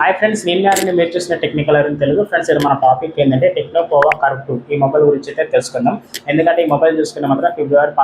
Hi friends, నేను గారిని మీరు చూసిన టెక్నికల్ అరుణ్ తెలుగు. ఫ్రెండ్స్, ఇది మన టాపిక్ ఏంటంటే టెక్నో పోవో కర్వ్ 2 ఈ మొబైల్ గురించి అయితే తెలుసుకుందాం. ఎందుకంటే ఈ మొబైల్ చూసుకున్న మాత్రం ఫిబ్రవరి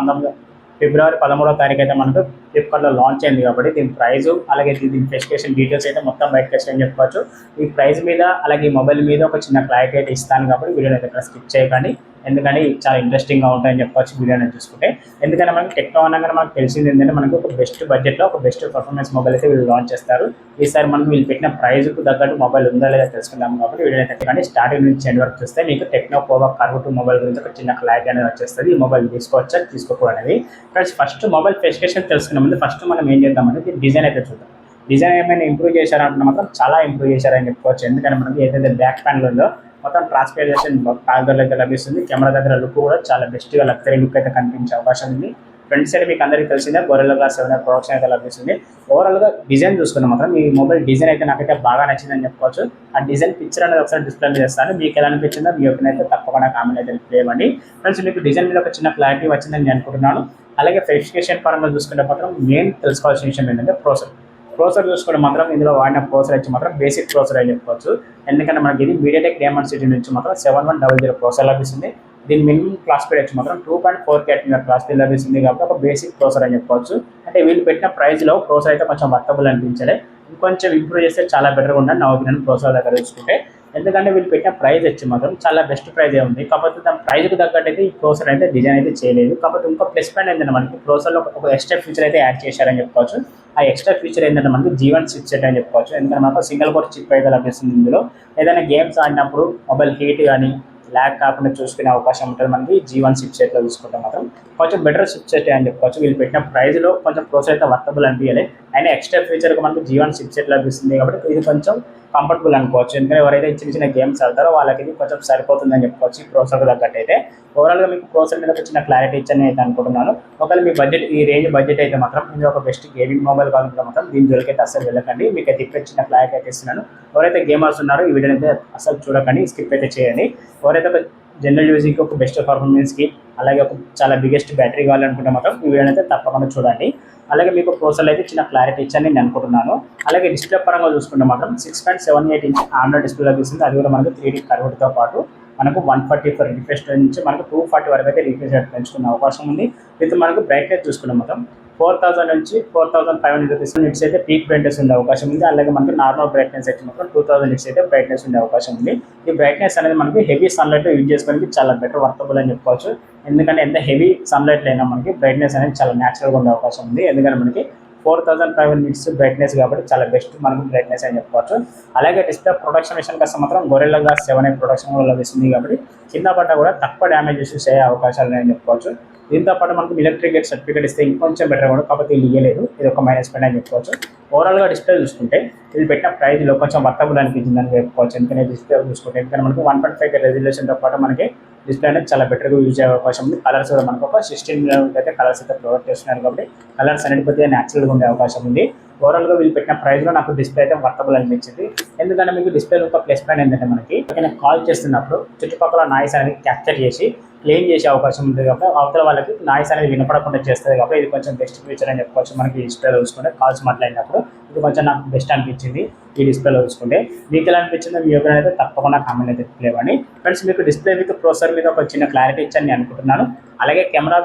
13వ తారీఖు అయితే మనకు ఫ్లిప్కార్ట్లో లాంచ్ అయింది. కాబట్టి దీని ప్రైస్ అలాగే దీని స్పెసిఫికేషన్ డీటెయిల్స్ అయితే మొత్తం బయటకు వచ్చాయని చెప్పుకోవచ్చు. ఈ ప్రైస్ మీద అలాగే ఈ మొబైల్ మీద ఒక చిన్న క్లారిటీ అయితే ఇస్తాను. కాబట్టి వీడియోని అయితే ఇక్కడ స్కిప్ చేయకండి, ఎందుకంటే చాలా ఇంట్రెస్టింగ్గా ఉంటాయని చెప్పవచ్చు వీడియోని చూసుకుంటే. ఎందుకంటే మనకి టెక్నో అనగానే మనకు తెలిసింది ఏంటంటే మనకు ఒక బెస్ట్ బడ్జెట్లో ఒక బెస్ట్ పర్ఫార్మెన్స్ మొబైల్ అయితే వీళ్ళు లాంచ్ చేస్తారు. ఈసారి మనకు వీళ్ళు పెట్టిన ప్రైస్కు తగ్గట్టు మొబైల్ ఉందా లేదా తెలుసుకుందాం. కాబట్టి వీడియో అయితే కానీ స్టార్టింగ్ నుంచి ఎండ్ వరకు చూస్తే మీకు టెక్నో పోవో కర్వ్ 2 మొబైల్ గురించి ఒక చిన్న క్లారిటీ అనేది వచ్చేస్తుంది. ఈ మొబైల్ తీసుకోవచ్చా తీసుకోకూడదు. ఫ్రెండ్స్, ఫస్ట్ మొబైల్ స్పెసిఫికేషన్ తెలుసుకునే ముందు ఫస్ట్ మనం ఏం చేద్దామంటే డిజైన్ అయితే చూద్దాం. డిజైన్ ఏమైనా ఇంప్రూవ్ చేశారంటే మాత్రం చాలా ఇంప్రూవ్ చేశారని చెప్పుకోవచ్చు. ఎందుకంటే మనకి ఏదైతే బ్యాక్ ప్యానల్ ఉందో మొత్తం ట్రాన్స్పరేషన్ ప్యానల్ అయితే లభిస్తుంది. కెమెరా దగ్గర లుక్ కూడా చాలా బెస్ట్గా లగ్జరీ లుక్ అయితే కనిపించే అవకాశం ఉంది. ఫ్రంట్ సైడ్ మీకు అందరికీ తెలిసిందే గొరిల్లా గ్లాస్ 7 ప్రొడక్షన్ అయితే లభిస్తుంది. ఓవరాల్గా డిజైన్ చూసుకున్న మాత్రం ఈ మొబైల్ డిజైన్ అయితే నాకైతే బాగా నచ్చిందని చెప్పుకోవచ్చు. ఆ డిజైన్ పిక్చర్ అనేది ఒకసారి డిస్ప్లే చేస్తాను. మీకు ఎలా అనిపించిందో మీ ఒపీనియన్ అయితే తప్పకుండా కామెంట్ అయితే చేయండి. ఫ్రెండ్స్, మీకు డిజైన్ మీద ఒక చిన్న క్లారిటీ వచ్చిందని నేను అనుకుంటున్నాను. అలాగే స్పెసిఫికేషన్ పరంగా చూసుకుంటే మాత్రం మెయిన్ తెలుసుకోవాల్సిన విషయం ఏంటంటే ప్రోసెసర్ చూసుకుంటే మాత్రం ఇందులో వాడిన ప్రోసెసర్ వచ్చి మాత్రం బేసిక్ ప్రోసెసర్ అని చెప్పుకోవచ్చు. ఎందుకంటే మనకి ఇది మీడియాటెక్ డైమెన్సిటీ నుంచి మాత్రం 7100 ప్రోసెసర్ లభిస్తుంది. దీని మినిమం క్లాస్ స్పీడ్ వచ్చి మాత్రం 2.4 క్లాస్ స్పీడ్ లభిస్తుంది. కాబట్టి ఒక బేసిక్ ప్రోసెసర్ అని చెప్పుకోవచ్చు. అంటే వీళ్ళు పెట్టిన ప్రైస్లో ప్రోసెసర్ అయితే కొంచెం వర్తబుల్ అనిపించలే. ఇంకొంచెం ఇంప్రూవ్ చేస్తే చాలా బెటర్గా ఉండాలి నా ఒపీనియన్ ప్రోసెసర్ దగ్గర చూసుకుంటే. ఎందుకంటే వీళ్ళు పెట్టిన ప్రైస్ వచ్చి మాత్రం చాలా బెస్ట్ ప్రైజ్ ఉంది. కాకపోతే దాని ప్రైస్కి తగ్గట్టు అయితే ఈ ప్రోసెసర్ అయితే డిజైన్ అయితే చేయలేదు. కాకపోతే ఇంకో ప్లస్ పాయింట్ ఏంటంటే మనకి ప్రోసెసర్లో ఒక ఎక్స్ట్రా ఫీచర్ అయితే యాడ్ చేశారని చెప్పుకోవచ్చు. ఆ ఎక్స్ట్రా ఫీచర్ ఏంటంటే మనకి G1 చిప్ సెట్ అని చెప్పుకోవచ్చు. ఎందుకంటే మనకు సింగిల్ కోర్ చిప్ అయితే లభిస్తుంది. ఇందులో ఏదైనా గేమ్స్ ఆడినప్పుడు మొబైల్ హీట్ కానీ ల్యాగ్ కాకుండా చూసుకునే అవకాశం ఉంటుంది. మనకి G1 చిప్ సెట్లో చూసుకుంటే మాత్రం కొంచెం బెటర్ చిప్ సెట్ అని చెప్పుకోవచ్చు. వీళ్ళు పెట్టిన ప్రైస్లో కొంచెం ప్రోసెసర్ అయితే వర్తబుల్ అనిపించాలి. అయినా ఎక్స్ట్రా ఫీచర్గా మనకు G1 చిప్ సెట్ లభిస్తుంది. కాబట్టి ఇది కొంచెం కంఫర్టబుల్ అనుకోవచ్చు. ఎందుకంటే ఎవరైతే చిన్న చిన్న గేమ్స్ ఆడతారో వాళ్ళకి ఇది కొంచెం సరిపోతుందని చెప్పుకోవచ్చు ఈ ప్రోసెసర్ తగ్గట్టు అయితే. ఓవరాల్గా మీకు ప్రోసెసర్ మీద ఒక చిన్న క్లారిటీ ఇచ్చని అయితే అనుకుంటున్నాను. ఒకవేళ మీ బడ్జెట్ ఈ రేంజ్ బడ్జెట్ అయితే మాత్రం ఇది ఒక బెస్ట్ గేమింగ్ మొబైల్ కావాలంటే మాత్రం దీని జోలికైతే అసలు వెళ్ళకండి. మీకు అయితే ఇక్కడ చిన్న క్లారిటీ అయితే ఇస్తున్నాను. ఎవరైతే గేమర్స్ ఉన్నారో ఈ వీడియోని అయితే అసలు చూడకండి, స్కిప్ అయితే చేయండి. ఎవరైతే ఒక జనరల్ యూజింగ్కి ఒక బెస్ట్ పర్ఫార్మెన్స్కి అలాగే ఒక చాలా బిగ్గెస్ట్ బ్యాటరీ కావాలనుకుంటే మాత్రం ఈ వీడియోని అయితే తప్పకుండా చూడండి. అలాగే మీకు ప్రోసెసర్ అయితే చిన్న క్లారిటీ ఇచ్చని నేను అనుకుంటున్నాను. అలాగే డిస్ప్లే పరంగా చూసుకుంటే మాత్రం 6.78 ఇంచ్ ఆండ్రాయిడ్ డిస్ప్లే లభిస్తుంది. అది కూడా మనకు 3D కర్వ్తో పాటు మనకు 144 రిఫ్రెష్ నుంచి మనకు 240 వరకు అయితే రిఫ్రెష్ రేట్ పెంచుకునే అవకాశం ఉంది. విత్ మనకు బ్రైట్నెస్ చూసుకున్నాం మొత్తం 4000 నుంచి 4500 నిట్స్ అయితే పీక్ బ్రైట్నెస్ ఉండే అవకాశం ఉంది. అలాగే మనకి నార్మల్ బ్రైట్నెస్ అయితే మాత్రం 2000 నిట్స్ అయితే బ్రైట్నెస్ ఉండే అవకాశం ఉంది. ఈ బ్రైట్నెస్ అనేది మనకి హెవీ సన్లైట్ యూజ్ చేసుకోవడానికి చాలా బెటర్ వర్తబుల్ అని చెప్పుకోవచ్చు. ఎందుకంటే ఎంత హెవీ సన్లైట్ అయినా మనకి బ్రైట్నెస్ అనేది చాలా న్యాచురల్గా ఉండే అవకాశం ఉంది. ఎందుకంటే మనకి 4500 నిట్స్ బ్రైట్నెస్ కాబట్టి చాలా బెస్ట్ మనకు బ్రైట్నెస్ అని చెప్పుకోవచ్చు. అలాగే డిస్ప్లే ప్రొడక్షన్ విషయానికి వస్తే మాత్రం గొరిల్లా గ్లాస్ 7 ప్రొడక్షన్ కూడా లభిస్తుంది. కాబట్టి కింద పడ్డ కూడా తక్కువ డ్యామేజ్ ఇష్యూస్ అయ్యే అవకాశాలు ఉన్నాయని చెప్పుకోవచ్చు. దీంతో పాటు మనకు ఎలక్ట్రిక్ గేట్ సర్టిఫికేట్ ఇస్తే ఇంకొంచెం బెటర్ కూడా, కాకపోతే వీళ్ళు ఇవ్వలేదు. ఇది ఒక మైనస్ పాయింట్ అని చెప్పుకోవచ్చు. ఓవరాల్గా డిస్ప్లే చూసుకుంటే వీళ్ళు పెట్టిన ప్రైస్లో కొంచెం వర్తబుల్ అనిపించిందని చెప్పుకోవచ్చు. ఎందుకంటే డిస్ప్లే చూసుకుంటే ఎందుకంటే మనకు 1.5 రెజల్యూషన్తో పాటు మనకి డిస్ప్లే అనేది చాలా బెటర్గా యూజ్ అయ్యే అవకాశం ఉంది. కలర్స్ కూడా మనకు ఒక 16 అయితే కలర్స్ అయితే ప్రొవైడ్ చేస్తున్నారు. కాబట్టి కలర్స్ అనేది కొద్దిగా న్యాచురల్గా ఉండే అవకాశం ఉంది. ఓవరాల్గా వీళ్ళు పెట్టిన ప్రైస్లో నాకు డిస్ప్లే అయితే వర్తబుల్ అనిపించింది. ఎందుకంటే మీకు డిస్ప్లేలో ఒక ప్లస్ పాయింట్ ఏంటంటే మనకి కాల్ చేస్తున్నప్పుడు చుట్టుపక్కల నాయిస్ అనేది క్యాప్చర్ చేసి క్లీన్ చేసే అవకాశం ఉంటుంది. కాబట్టి అవతల వాళ్ళకి నాయిస్ అనేది వినపడకుండా చేస్తుంది. కాబట్టి ఇది కొంచెం బెస్ట్ ఫీచర్ అని చెప్పుకోవచ్చు. మనకి డిస్ప్లేలో చూసుకుంటే కాల్స్ మాట్లాడినప్పుడు ఇది కొంచెం నాకు బెస్ట్ అనిపించింది. ఈ డిస్ప్లేలో చూసుకుంటే మీకు ఎలా అనిపించిందో మీ ఎవరైనా అయితే తప్పకుండా కామెంట్ అయితే తెలియవండి. ఫ్రెండ్స్, మీకు డిస్ప్లే విత్ ప్రోసెసర్ మీద ఒక చిన్న క్లారిటీ ఇచ్చని నేను అనుకుంటున్నాను. అలాగే కెమెరా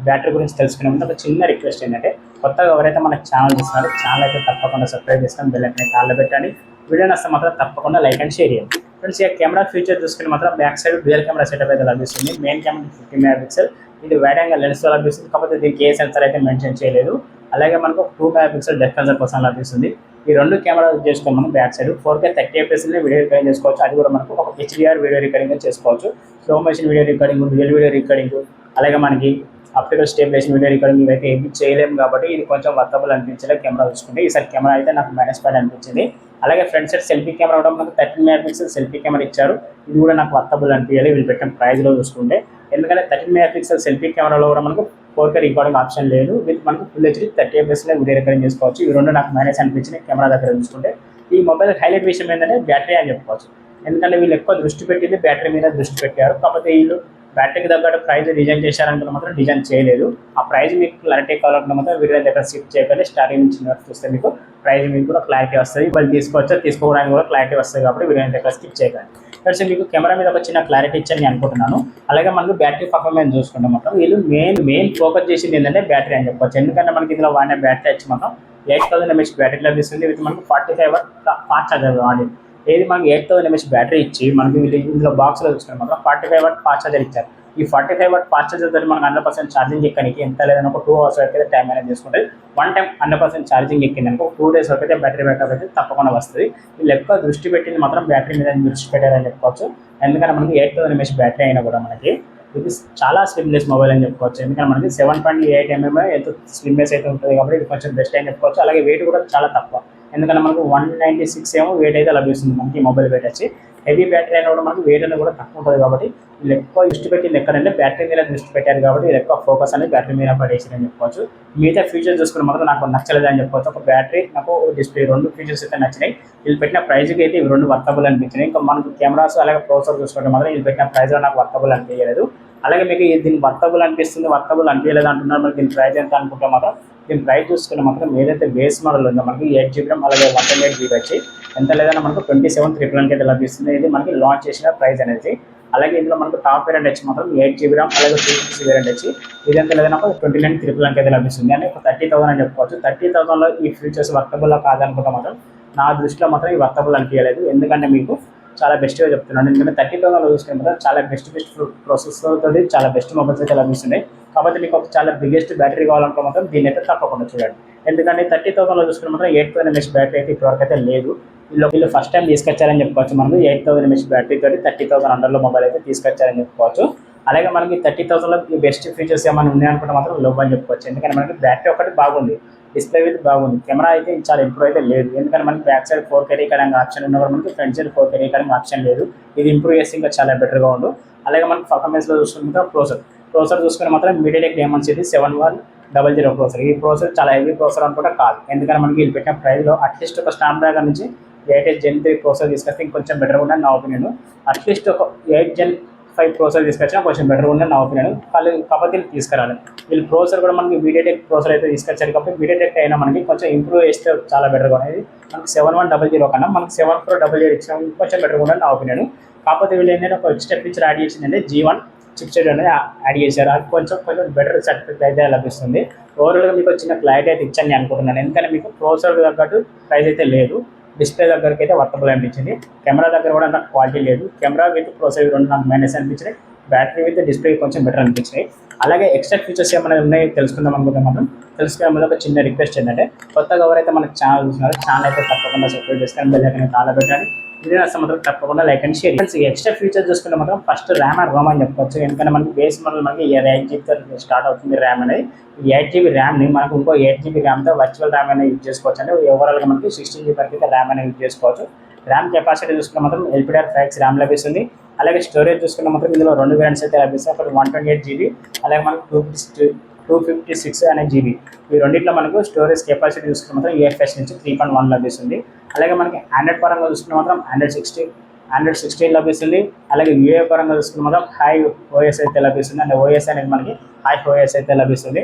బ్యాటరీ గురించి తెలుసుకునే ముందు ఒక చిన్న రిక్వెస్ట్ ఏంటంటే కొత్తగా ఎవరైతే మన ఛానల్ చూస్తున్నారో ఛానల్ అయితే తప్పకుండా సబ్స్క్రైబ్ చేసుకొని బెల్ ఐకాన్ కాల్లో పెట్టండి. వీడియో నచ్చితే మాత్రం తప్పకుండా లైక్ అండ్ షేర్ చేయండి. ఫ్రెండ్స్, ఈ కెమెరా ఫీచర్ చూసుకుని మాత్రం back side dual camera setup అయితే లభిస్తుంది. మెయిన్ కెమెరా 50 మెగాపిక్సెల్, ఇది వైడ్ యాంగిల్ లెన్స్తో లభిస్తుంది. కాకపోతే దీనికి ఏ సెన్సర్ అయితే మెన్షన్ చేయలేదు. అలాగే మనకు 2 మెగాపిక్సెల్ డెప్త్ సెన్సర్ కోసం లభిస్తుంది. ఈ రెండు కెమెరా చేసుకొని మనం back side 4K 30 fps video recording చేసుకోవచ్చు. అది కూడా మనకు ఒక HDR వీడియో రికార్డింగ్ చేసుకోవచ్చు. Slow motion video recording, real video recording, అలాగే మనకి ఆప్టికల్ స్టేబిలైజేషన్ వీడియో రికార్డింగ్ ఇవైతే ఏమి చేయలేము. కాబట్టి ఇది కొంచెం వర్తబుల్ అనిపించలేదు కెమెరా చూసుకుంటే. ఈసారి కెమెరా అయితే నాకు మైనస్ పాయింట్ అనిపించింది. అలాగే ఫ్రంట్ సైడ్ సెల్ఫీ కెమెరా కూడా మనకు 13 మెగాపిక్సెల్ సెల్ఫీ కెమెరా ఇచ్చారు. ఇది కూడా నాకు వర్తబుల్ అనిపించాలి వీళ్ళు పెట్టిన ప్రైస్లో చూసుకుంటే. ఎందుకంటే 13 మెగాపిక్సెల్ సెల్ఫీ కెమెరాలో కూడా మనకు 4K రికార్డింగ్ ఆప్షన్ లేదు. విత్ మనకు full HD 30 fps video recording చేసుకోవచ్చు. ఇవి రెండు నాకు మైనస్ అనిపించింది కెమెరా దగ్గర చూసుకుంటే. ఈ మొబైల్ హైలైట్ విషయం ఏంటంటే బ్యాటరీ అని చెప్పుకోవచ్చు. ఎందుకంటే వీళ్ళు ఎక్కువ దృష్టి పెట్టింది బ్యాటరీ మీద దృష్టి పెట్టారు. కాకపోతే వీళ్ళు బ్యాటరీకి తగ్గట్టు ప్రైస్ డిజైన్ చేశారనుకున్న మాత్రం డిజైన్ చేయలేదు. ఆ ప్రైస్ మీకు క్లారిటీ కావాలనుకున్న మాత్రం వీడియో దగ్గర షిఫ్ట్ చేయకండి. స్టార్టింగ్ నుంచి చూస్తే మీకు ప్రైస్ మీకు కూడా క్లారిటీ వస్తుంది. వాళ్ళు తీసుకోవచ్చా తీసుకోవడానికి కూడా క్లారిటీ వస్తుంది కాబట్టి వీడియో అయితే స్కిప్ చేయకండి. ఫ్రెండ్స్ మీకు కెమెరా మీద ఒక చిన్న క్లారిటీ ఇచ్చని నేను అనుకుంటున్నాను. అలాగే మనకు బ్యాటరీ పర్ఫార్మెన్స్ చూసుకుంటే మాత్రం వీళ్ళు మెయిన్ ఫోకస్ చేసింది ఏంటంటే బ్యాటరీ అని చెప్పొచ్చు. ఎందుకంటే మనకి ఇందులో వాడిన బ్యాటరీ వచ్చి మాత్రం 8000 mAh బ్యాటరీ లభిస్తుంది. విత్ మనకు 45 వాట్ ఫాస్ట్ ఛార్జర్ వాడి ఏది మనకి 8000 mAh బ్యాటరీ ఇచ్చి మనకి వీళ్ళు ఇందులో బాక్స్లో చూసుకుంటే మాత్రం 45 వాట్ ఫాస్ట్ ఛార్జర్ ఇచ్చారు. ఈ 45 వాట్ ఫాస్ట్ ఛార్జర్ తోటి మనకు 100% ఛార్జింగ్ ఎక్కడానికి ఎంత లేదని ఒక 2 hours వరకు అయితే టైం అనేది తీసుకుంటే వన్ టైం 100% ఛార్జింగ్ ఎక్కిందనుకో 2 days వరకు అయితే బ్యాటరీ బ్యాకప్ అయితే తప్పకుండా వస్తుంది. వీళ్ళు ఎక్కువ దృష్టి పెట్టింది మాత్రం బ్యాటరీ మీద దృష్టి పెట్టారని చెప్పుకోవచ్చు. ఎందుకంటే మనకి 8000 mAh బ్యాటరీ అయినా కూడా మనకి ఇది చాలా స్లిమ్లెస్ మొబైల్ అని చెప్పుకోవచ్చు. ఎందుకంటే మనకి 7.8 mm ఎంత స్లిమ్నెస్ అయితే ఉంటుంది కాబట్టి ఇది కొంచెం బెస్ట్ అని చెప్పుకోవచ్చు. అలాగే వెయిట్ కూడా చాలా తక్కువ. ఎందుకంటే మనకు 196 ఏమో వెయిట్ అయితే లభిస్తుంది మనకి మొబైల్ వెయిట్ వచ్చి. హెవీ బ్యాటరీ అయినా కూడా మనకు వెయిట్ అనేది కూడా తక్కువ ఉంటుంది కాబట్టి వీళ్ళు ఎక్కువ దృష్టి పెట్టింది ఎక్కడంటే బ్యాటరీ మీద దృష్టి పెట్టారు కాబట్టి వీళ్ళు ఎక్కువ ఫోకస్ అనేది బ్యాటరీ మీద పడేసి అని చెప్పుకోవచ్చు. మిగతా ఫీచర్స్ చూసుకుని మాత్రం నాకు నచ్చలేదు అని చెప్పుకోవచ్చు. ఒక బ్యాటరీ నాకు డిస్ప్లే 2 ఫీచర్స్ అయితే నచ్చినాయి. వీళ్ళు పెట్టిన ప్రైస్కి అయితే ఇవి 2 వర్తబుల్ అనిపించినాయి. ఇంకా మనకు కెమెరాస్ అలాగే ప్రాసెసర్ చూసుకుంటే మాత్రం వీళ్ళు పెట్టిన ప్రైస్లో నాకు వర్తబుల్ అనిపించలేదు. అలాగే మీకు దీన్ని వర్తబుల్ అనిపిస్తుంది వర్తబుల్ అనిపించలేదు అంటున్నారు. మనకి దీని ప్రైస్ ఎంత అనుకుంటే మాత్రం దీని ప్రైస్ చూసుకుని మాత్రం ఏదైతే బేస్ మోడల్ ఉందో మనకి 8GB RAM అలాగే 128GB వచ్చి ఎంత లేదన్నా మనకు 27,999 అయితే లభిస్తుంది. ఇది మనకి లాంచ్ చేసిన ప్రైస్ అనేది. అలాగే ఇందులో మనకు టాప్ వేరియంట్ వచ్చి మాత్రం 8GB RAM అలాగే 256 వేరియంట్ వచ్చి ఇది ఎంత లేదన్నా 29,999 అయితే లభిస్తుంది. అంటే 30,000 అని చెప్పుకోవచ్చు. 30,000లో ఈ ఫీచర్స్ వర్తబుల్ కాదనుకుంటే మాత్రం నా దృష్టిలో మాత్రం ఈ వర్తబుల్ అనిపించలేదు. ఎందుకంటే మీకు చాలా బెస్ట్గా చెప్తున్నాను. ఎందుకంటే 30,000లో చూసుకునే మాత్రం చాలా బెస్ట్ ప్రాసెసర్ తోటి చాలా బెస్ట్ మొబైల్స్ అయితే లభిస్తున్నాయి. కాబట్టి మీకు ఒక చాలా బిగ్గెస్ట్ బ్యాటరీ కావాలంటే మాత్రం దీన్ని అయితే తప్పకుండా చూడండి. ఎందుకంటే 30,000లో చూసుకునే మాత్రం 8000 mAh బ్యాటరీ అయితే ఇప్పటివరకు అయితే లేదు. వీళ్ళు ఫస్ట్ టైం తీసుకొచ్చారని చెప్పుకోవచ్చు. మనకు 8000 mAh బ్యాటరీ తోటి 30,000 అండర్లో మొబైల్ అయితే తీసుకొచ్చారని చెప్పుకోవచ్చు. అలాగే మనకి 30,000లో ఈ బెస్ట్ ఫీచర్స్ ఏమైనా ఉన్నాయనుకుంటే మాత్రం లో అని చెప్పుకోవచ్చు. ఎందుకంటే మనకి బ్యాటరీ ఒకటి బాగుంది, డిస్ప్లే అయితే బాగుంది, కెమెరా అయితే చాలా ఇంప్రూవ్ అయితే లేదు. ఎందుకంటే మనకి back side 4K recording option ఉన్నా కూడా మనకి front side 4K recording option లేదు. ఇది ఇంప్రూవ్ చేస్తే ఇంకా చాలా బెటర్గా ఉండు. అలాగే మనకి పర్ఫార్మెన్స్లో చూసుకుంటే ప్రాసెసర్ చూసుకుని మాత్రం MediaTek Dimensity 7100 ప్రాసెసర్. ఈ ప్రాసెసర్ చాలా హెవీ ప్రాసెసర్ అనుకుంటే కాదు. ఎందుకంటే మనకి వీళ్ళు పెట్టిన ప్రైస్లో అట్లీస్ట్ ఒక స్నాప్డ్రాగన్ నుంచి 8 Gen 3 ప్రాసెసర్ తీసుకొస్తే ఇంకొంచెం బెటర్గా ఉండని నా ఒపీనియన్. అట్లీస్ట్ ఒక 8 Gen 5 ప్రాసెసర్ తీసుకొచ్చినా కొంచెం బెటర్గా ఉండని నా ఒపీనియన్. కాకపోతే వీళ్ళు తీసుకురాలి. వీళ్ళు ప్రాసెసర్ కూడా మనకి MediaTek ప్రాసెసర్ అయితే తీసుకొచ్చారు కాబట్టి MediaTek అయినా మనకి కొంచెం ఇంప్రూవ్ చేస్తే చాలా బెటర్గా ఉండేది. మనకి 7400 కన్నా మనకి 7488 ఇచ్చిన కొంచెం బెటర్గా ఉండని నా ఒపీనియన్. కాకపోతే వీళ్ళు ఏంటంటే ఒక ఎక్స్ట్రా ఫీచర్ యాడ్ చేసిందంటే G1 చిప్సెట్ అనేది యాడ్ చేశారు. అది కొంచెం బెటర్ సర్టిఫికేట్ అయితే లభిస్తుంది. ఓవరాల్గా మీకు చిన్న క్లారిటీ అయితే ఇచ్చని అనుకుంటున్నాను. ఎందుకంటే మీకు ప్రాసెసర్ తగ్గట్టు ప్రైస్ అయితే లేదు. డిస్ప్లే దగ్గరికి అయితే వర్తబుల్ అనిపించింది. కెమెరా దగ్గర కూడా నాకు క్వాలిటీ లేదు. కెమెరా విత్ ప్రాసెసర్ 2 నాకు మైనస్ అనిపించినాయి. బ్యాటరీ విత్ డిస్ప్లే కొంచెం బెటర్ అనిపించినాయి. అలాగే ఎక్స్ట్రా ఫీచర్స్ ఏమైనా ఉన్నాయి తెలుసుకుందాం అనుకుంటే మాత్రం తెలుసుకునే ముందు ఒక చిన్న రిక్వెస్ట్ ఏంటంటే కొత్తగా ఎవరైతే మనకు ఛానల్ చూస్తున్నారో ఛానల్ అయితే తప్పకుండా సబ్స్క్రైబ్ చేసుకొని బెల్ ఐకాన్ తాళ పెట్టండి. వీడియో నచ్చితే మాత్రం తప్పకుండా like and share. Extra features చూసుకుంటే మాత్రం ఫస్ట్ ర్యామ్ అండ్ రోమ్ అని చెప్పుకోవచ్చు. ఎందుకంటే మనకి బేస్ మోడల్ మనకి 8GB స్టార్ట్ అవుతుంది ర్యామ్ అనేది. 8GB ర్యామ్ని మనకు ఇంకో 8GB ర్యామ్తో వర్చువల్ ర్యామ్ అనేది యూజ్ చేసుకోవచ్చు. అంటే ఓవరాల్గా మనకి 16GB వరకు అయితే ర్యామ్ అనేది యూజ్ చేసుకోవచ్చు. ర్యామ్ కెపాసిటీ చూసుకుంటే మాత్రం LPDDR5X ర్యామ్ లభిస్తుంది. అలాగే స్టోరేజ్ చూసుకుంటే మాత్రం ఇందులో 2 వేరియంట్స్ అయితే లభిస్తాయి. ఒకటి 128GB అలాగే మనకు 256 అనే GB. ఈ రెండింటిలో మనకు స్టోరేజ్ కెపాసిటీ చూసుకుంటే మాత్రం UFS నుంచి 3.1 లభిస్తుంది. అలాగే మనకి ఆండ్రాయిడ్ పరంగా చూసుకుంటే మాత్రం ఆండ్రాయిడ్ 16 లభిస్తుంది. అలాగే యూఏ పరంగా చూసుకుంటే మాత్రం హై OS అయితే లభిస్తుంది. అంటే OS అనేది మనకి హై OS అయితే లభిస్తుంది.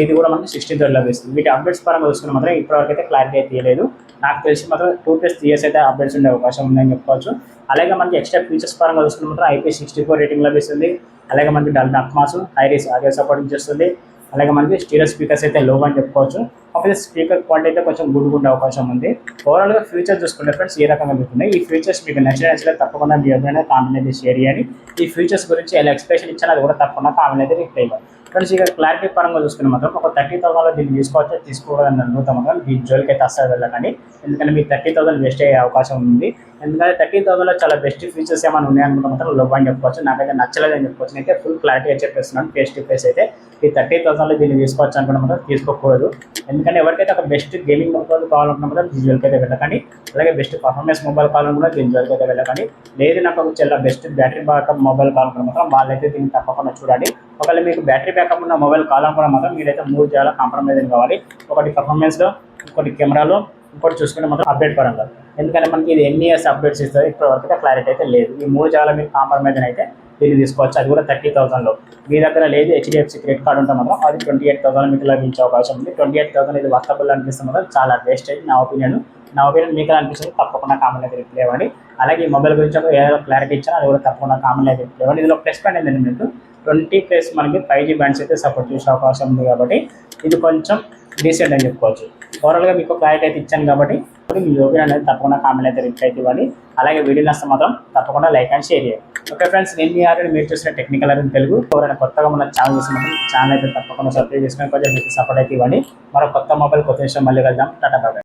ఇది కూడా మనకి 16 తోటి లభిస్తుంది. వీటి అప్డేట్స్ పరంగా చూసుకుంటే మాత్రం ఇప్పటివరకు అయితే క్లారిటీ అయితే తెలియలేదు. నాకు తెలిసి మాత్రం 2+ years అయితే అప్డేట్స్ ఉండే అవకాశం ఉందని చెప్పుకోవచ్చు. అలాగే మనకి ఎక్స్ట్రా ఫీచర్స్ పరంగా చూసుకుంటే మాత్రం IP64 రేటింగ్ లభిస్తుంది. అలాగే మనకి Dolby Atmos hi-res audio supporting చేస్తుంది. అలాగే మనకి స్టీరియో స్పీకర్స్ అయితే లో అని చెప్పుకోవచ్చు. కాకపోతే స్పీకర్ క్వాలిటీ అయితే కొంచెం గుడ్ ఉండే అవకాశం ఉంది. ఓవరాల్గా ఫీచర్స్ చూసుకుంటే ఫ్రెండ్స్ ఈ రకంగా ఉంటుంది. ఈ ఫీచర్స్ మీకు నచ్చలేదు తప్పకుండా మీ ఎవరైనా కామెంట్ అయితే షేర్ చేయండి. ఈ ఫీచర్స్ గురించి ఎలా ఎక్స్ప్లెనేషన్ ఇచ్చినా అది కూడా తప్పకుండా కామెంట్ అయితే రిప్లై ఇవ్వాలి. ఫ్రెండ్స్ ఇక క్లారిటీ పరంగా చూసుకుని మాత్రం ఒక 30,000లో దీన్ని తీసుకోవచ్చు తీసుకోవాలని అడుగుతాం మాత్రం దీని జోలికి అయితే అస్సలు వెళ్ళకండి. ఎందుకంటే మీకు 30,000 వేస్ట్ అయ్యే అవకాశం ఉంది. ఎందుకంటే 30,000లో చాలా బెస్ట్ ఫీచర్స్ ఏమైనా ఉన్నాయనుకుంటే మాత్రం లో అని చెప్పుకోవచ్చు. నాకైతే నచ్చలేదని చెప్పుకోవచ్చు. అయితే ఫుల్ క్లారిటీ చెప్పేస్తున్నాను ఫేస్ టు ఫేస్ అయితే. ఈ 30,000లో దీన్ని తీసుకోవచ్చు అనుకుంటే మాత్రం తీసుకోకూడదు. ఎందుకంటే ఎవరికైతే ఒక బెస్ట్ గేమింగ్ మొబైల్ కావాలనుకున్న మాత్రం దీని జోలికి అయితే వెళ్ళకండి. అలాగే బెస్ట్ పర్ఫార్మెన్స్ మొబైల్ కావాలనుకున్నా దీని జోలికి అయితే వెళ్ళకండి. లేదు నాకు ఒక చాలా బెస్ట్ బ్యాటరీ బ్యాకప్ మొబైల్ కావాలనుకున్న మాత్రం వాళ్ళైతే దీన్ని తప్పకుండా చూడండి. ఒకవేళ మీకు బ్యాటరీ బ్యాకప్ ఉన్న మొబైల్ కావాలనుకున్న మాత్రం మీరైతే 3 చాలా కాంప్రమైజ్ కావాలి. ఒకటి పర్ఫార్మెన్స్లో, ఇంకోటి కెమెరాలో, ఇంకోటి చూసుకుంటే మాత్రం అప్డేట్ పరంగా. ఎందుకంటే మనకి ఇది ఎన్ని ఇయర్స్ అప్డేట్స్ ఇస్తుంది ఇప్పటివరకు అయితే క్లారిటీ అయితే లేదు. ఈ 3 చాలా మీకు కాంప్రమైజ్ అయితే దీన్ని తీసుకోవచ్చు. అది కూడా 30,000లో. మీ దగ్గర లేదు హెచ్డిఎఫ్సి క్రెడిట్ కార్డు ఉంటే మాత్రం అది 28,000 మీకు లభించే అవకాశం ఉంది. 28,000 ఇది వర్తబుల్ అనిపిస్తుంది కదా, చాలా వేస్టేజ్ నా ఒపీనియన్. మీకు ఎలా అనిపిస్తుంది తప్పకుండా కామెంట్ అయితే రిప్లై ఇవ్వండి. అలాగే ఈ మొబైల్ గురించి ఏదో క్లారిటీ ఇచ్చాను, అది కూడా తప్పకుండా కామెంట్ అయితే రిప్లై ఇవ్వండి. ఇందులో ప్లస్ పాయింట్ ఏంటంటే మీకు 20+ మనకి 5G బ్యాండ్స్ అయితే సపోర్ట్ చేసే అవకాశం ఉంది కాబట్టి ఇది కొంచెం డీసెంట్ అని చెప్పుకోవచ్చు. ఓవరాల్గా మీకు క్లారిటీ అయితే ఇచ్చాను కాబట్టి మీ ఒపీనియన్ అనేది తప్పకుండా కామెంట్ అయితే రిప్లై అయితే ఇవ్వండి. అలాగే వీడియో నచ్చితే మాత్రం తప్పకుండా లైక్ అండ్ షేర్ చేయండి. ఓకే ఫ్రెండ్స్, నేను మీ ఆల్రెడీ మీరు చూసిన టెక్నికల్ అని తెలుగు. ఎవరైనా కొత్తగా మన ఛానల్ చూసినప్పుడు ఛానల్ అయితే తప్పకుండా సబ్స్క్రైబ్ చేసుకొని కొంచెం మీకు సపోర్ట్ అయితే ఇవ్వండి. మరో కొత్త మొబైల్ కొత్త విషయం మళ్ళీ వెళ్దాం. టాటా బాయ్.